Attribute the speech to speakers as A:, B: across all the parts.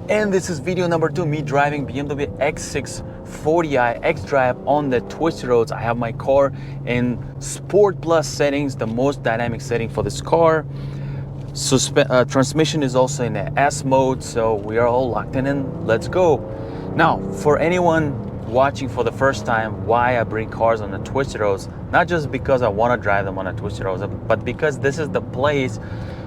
A: And this is video number 2, me driving BMW X6 40i xDrive on the twisty roads. I have my car in Sport Plus settings, the most dynamic setting for this car. Transmission is also in the S mode, so we are all locked in. Let's go. Now, for anyone watching for the first time, why I bring cars on the twisty roads, not just because I want to drive them on the twisty roads, but because this is the place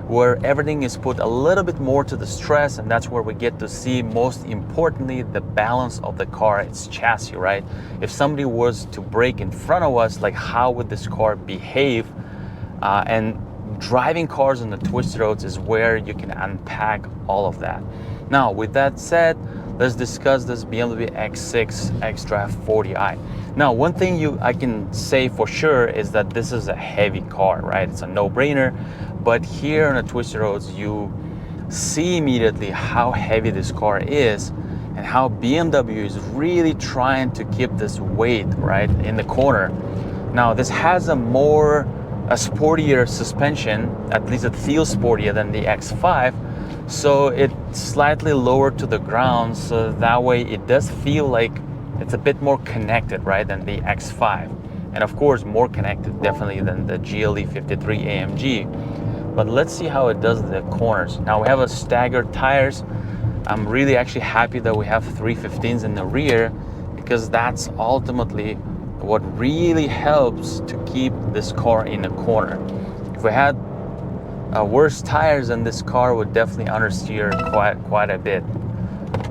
A: where everything is put a little bit more to the stress, and that's where we get to see, most importantly, the balance of the car, its chassis, right? If somebody was to brake in front of us, like how would this car behave? And driving cars on the twisty roads is where you can unpack all of that. Now, with that said, let's discuss this BMW X6 xDrive 40i. Now, one thing I can say for sure is that this is a heavy car, right? It's a no-brainer. But here on the twisty roads, you see immediately how heavy this car is and how BMW is really trying to keep this weight, right, in the corner. Now, this has a sportier suspension, at least it feels sportier than the X5. So it's slightly lower to the ground, so that way it does feel like it's a bit more connected, right, than the X5. And of course, more connected definitely than the GLE 53 AMG. But let's see how it does the corners. Now we have a staggered tires. I'm really actually happy that we have 315s in the rear, because that's ultimately what really helps to keep this car in the corner. If we had worse tires, then this car would definitely understeer quite a bit.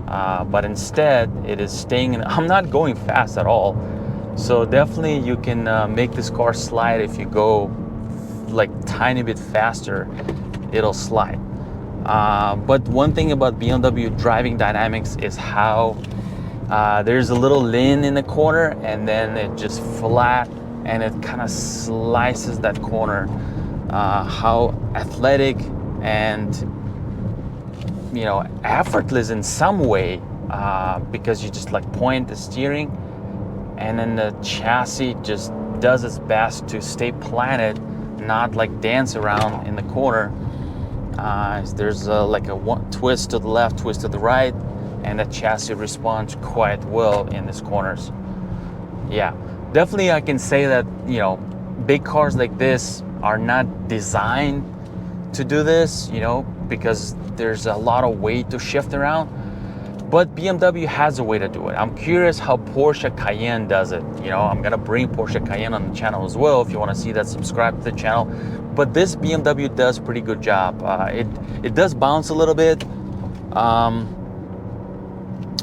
A: But instead, it is staying in. I'm not going fast at all. So definitely you can make this car slide. If you go like tiny bit faster, it'll slide. But one thing about BMW driving dynamics is how there's a little lean in the corner, and then it just flat, and it kind of slices that corner. How athletic and, you know, effortless in some way, because you just like point the steering, and then the chassis just does its best to stay planted, not like dance around in the corner. There's like one twist to the left, twist to the right, and the chassis responds quite well in these corners. Yeah, definitely I can say that, you know, big cars like this are not designed to do this, you know, because there's a lot of weight to shift around. But BMW has a way to do it. I'm curious how Porsche Cayenne does it. You know, I'm gonna bring Porsche Cayenne on the channel as well. If you want to see that, subscribe to the channel. But this BMW does a pretty good job. It does bounce a little bit,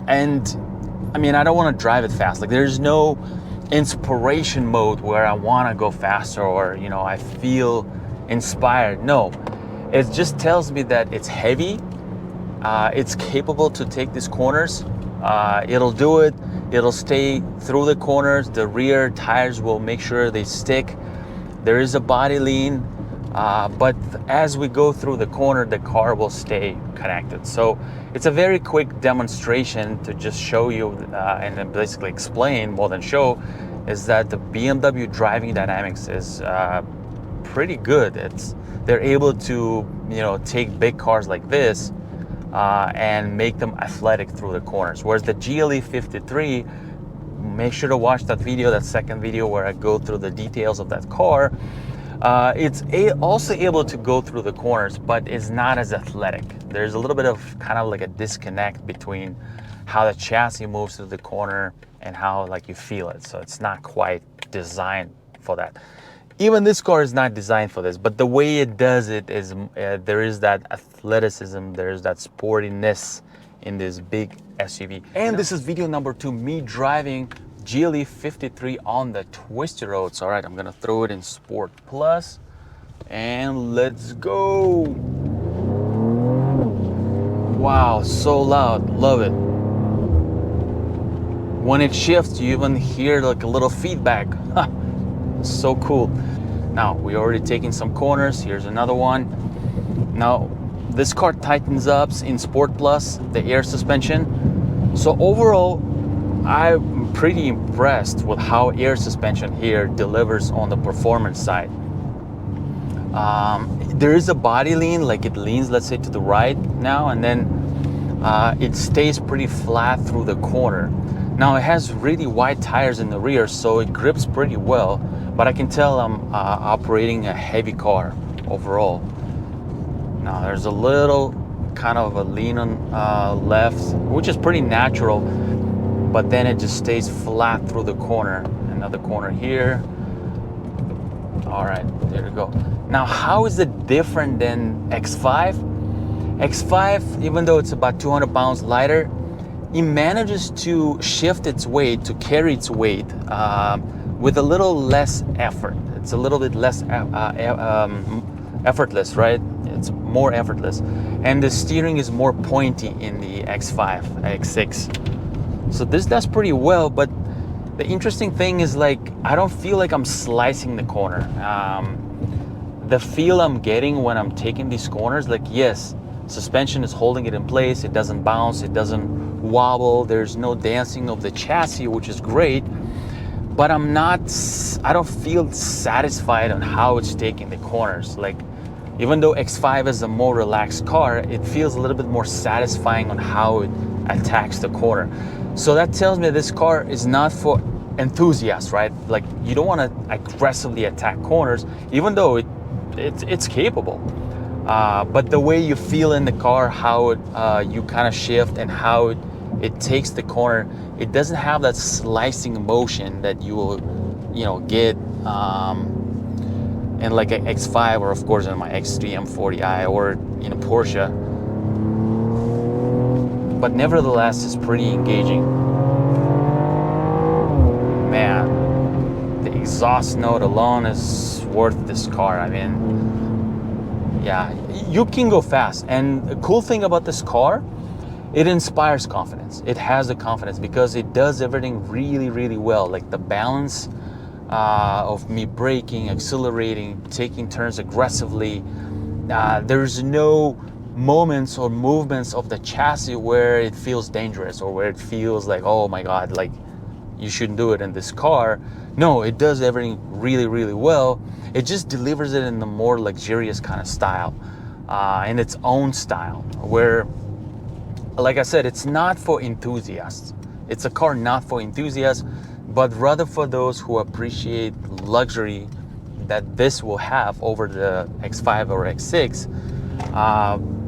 A: and I mean, I don't want to drive it fast. Like, there's no inspiration mode where I want to go faster, or, you know, I feel inspired. No, it just tells me that it's heavy. It's capable to take these corners. It'll do it. It'll stay through the corners. The rear tires will make sure they stick. There is a body lean, but as we go through the corner, the car will stay connected. So it's a very quick demonstration to just show you and then basically explain, more than show, is that the BMW driving dynamics is pretty good. They're able to, you know, take big cars like this and make them athletic through the corners. Whereas the GLE 53, make sure to watch that video, that second video where I go through the details of that car. It's also able to go through the corners, but it's not as athletic. There's a little bit of kind of like a disconnect between how the chassis moves through the corner and how like you feel it. So it's not quite designed for that. Even this car is not designed for this, but the way it does it is there is that athleticism, there's that sportiness in this big SUV. And this is video number 2, me driving GLE 53 on the twisty roads. All right, I'm gonna throw it in Sport Plus, and let's go. Wow, so loud, love it. When it shifts, you even hear like a little feedback. So cool. Now, we're already taking some corners. Here's another one. Now, this car tightens up in Sport Plus, the air suspension. So overall, I'm pretty impressed with how air suspension here delivers on the performance side. There is a body lean, like it leans, let's say, to the right now, and then it stays pretty flat through the corner. Now it has really wide tires in the rear, so it grips pretty well, but I can tell I'm operating a heavy car overall. Now there's a little kind of a lean on left, which is pretty natural, but then it just stays flat through the corner. Another corner here. All right, there we go. Now, how is it different than X5? X5, even though it's about 200 pounds lighter, it manages to shift its weight, to carry its weight with a little less effort. It's a little bit less effortless, right? It's more effortless. And the steering is more pointy in the X5, X6. So this does pretty well, but the interesting thing is, like, I don't feel like I'm slicing the corner. The feel I'm getting when I'm taking these corners, like, yes, suspension is holding it in place, it doesn't bounce, it doesn't wobble, there's no dancing of the chassis, which is great, but I don't feel satisfied on how it's taking the corners. Like, even though X5 is a more relaxed car, it feels a little bit more satisfying on how it attacks the corner. So that tells me this car is not for enthusiasts, right? Like, you don't want to aggressively attack corners, even though it's capable. But the way you feel in the car, how you kind of shift and how it takes the corner, it doesn't have that slicing motion that you will, get in like an X5, or of course in my X3 M40i, or in a Porsche. But nevertheless, it's pretty engaging. Man, the exhaust note alone is worth this car. I mean, yeah, you can go fast. And the cool thing about this car, it inspires confidence. It has the confidence because it does everything really, really well. Like the balance of me braking, accelerating, taking turns aggressively. There's no moments or movements of the chassis where it feels dangerous or where it feels like, oh my God, like you shouldn't do it in this car. No, it does everything really, really well. It just delivers it in the more luxurious kind of style, in its own style, where, like I said, it's not for enthusiasts. It's a car not for enthusiasts, but rather for those who appreciate luxury that this will have over the X5 or X6.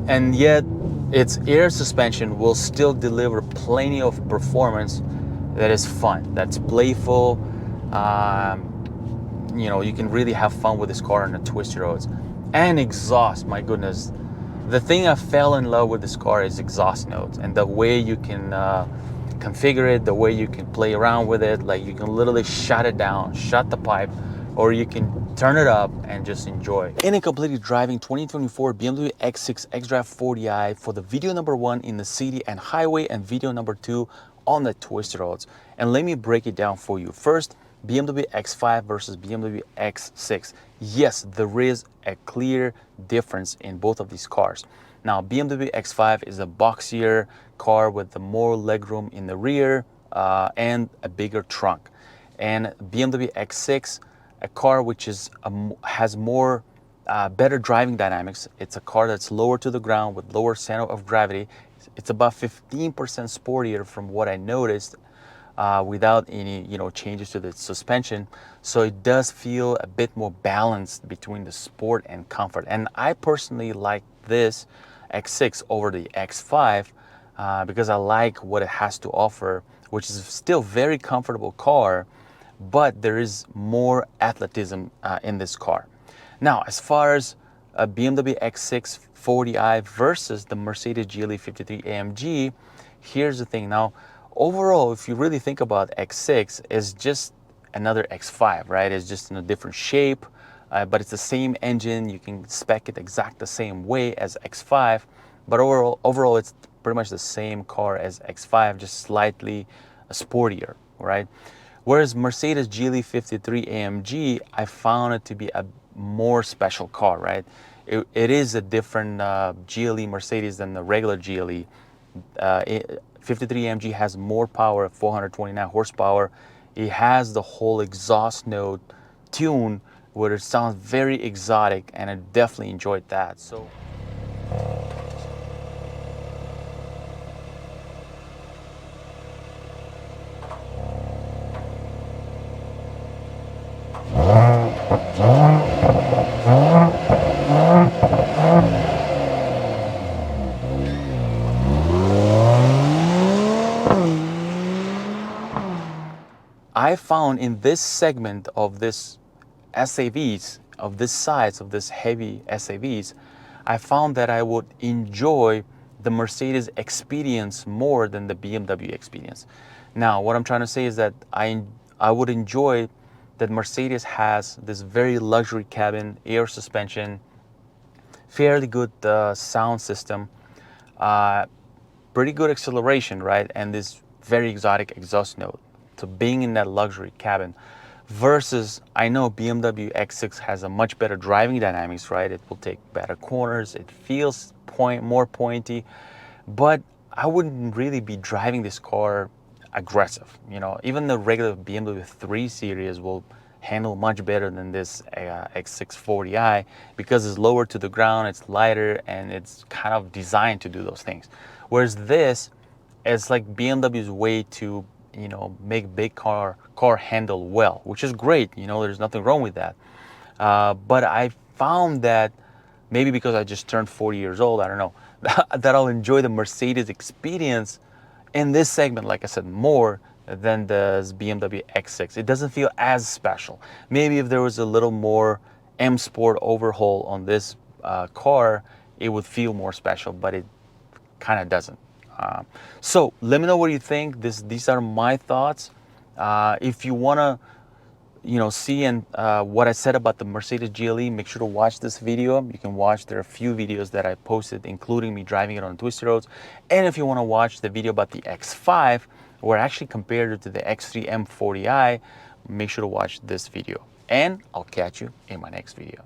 A: And yet its air suspension will still deliver plenty of performance that is fun, that's playful. You can really have fun with this car on the twisty roads. And exhaust, my goodness. The thing I fell in love with this car is exhaust notes and the way you can configure it, the way you can play around with it. Like, you can literally shut it down, shut the pipe, or you can turn it up and just enjoy. In a completely driving 2024 BMW X6 xDrive 40i for the video number 1 in the city and highway, and video number 2 on the twisted roads. And let me break it down for you. First, BMW X5 versus BMW X6. Yes, there is a clear difference in both of these cars. Now, BMW X5 is a boxier car with the more legroom in the rear and a bigger trunk. And BMW X6, a car which is has more better driving dynamics. It's a car that's lower to the ground with lower center of gravity. It's about 15% sportier from what I noticed, without any changes to the suspension. So it does feel a bit more balanced between the sport and comfort. And I personally like this X6 over the X5 because I like what it has to offer, which is still very comfortable car, but there is more athleticism in this car. Now, as far as a BMW X6 40i versus the Mercedes GLE 53 AMG, here's the thing. Now, overall, if you really think about X6, it's just another X5, right? It's just in a different shape, but it's the same engine. You can spec it exact the same way as X5, but overall, it's pretty much the same car as X5, just slightly sportier, right? Whereas Mercedes GLE 53 AMG, I found it to be a more special car, right? It is a different GLE Mercedes than the regular GLE. 53 AMG has more power, 429 horsepower. It has the whole exhaust note tune where it sounds very exotic, and I definitely enjoyed that. So I found in this segment of this SAVs, of this size, of this heavy SAVs, I found that I would enjoy the Mercedes experience more than the BMW experience. Now, what I'm trying to say is that I would enjoy that Mercedes has this very luxury cabin, air suspension, fairly good sound system, pretty good acceleration, right? And this very exotic exhaust note. So being in that luxury cabin versus I know BMW X6 has a much better driving dynamics, right? It will take better corners. It feels more pointy, but I wouldn't really be driving this car aggressive. You know, even the regular BMW 3 Series will handle much better than this X6 40i because it's lower to the ground, it's lighter, and it's kind of designed to do those things. Whereas this, it's like BMW's way to, you know, make big car handle well, which is great. You know, there's nothing wrong with that. But I found that maybe because I just turned 40 years old, I don't know, that I'll enjoy the Mercedes experience in this segment, like I said, more than the BMW X6. It doesn't feel as special. Maybe if there was a little more M Sport overhaul on this car, it would feel more special, but it kind of doesn't. So let me know what you think. These are my thoughts. If you want to, you know, see and what I said about the Mercedes GLE, make sure to watch this video. You can watch, there are a few videos that I posted, including me driving it on twisty roads. And if you want to watch the video about the X5, where I actually compared it to the X3 M40i, make sure to watch this video. And I'll catch you in my next video.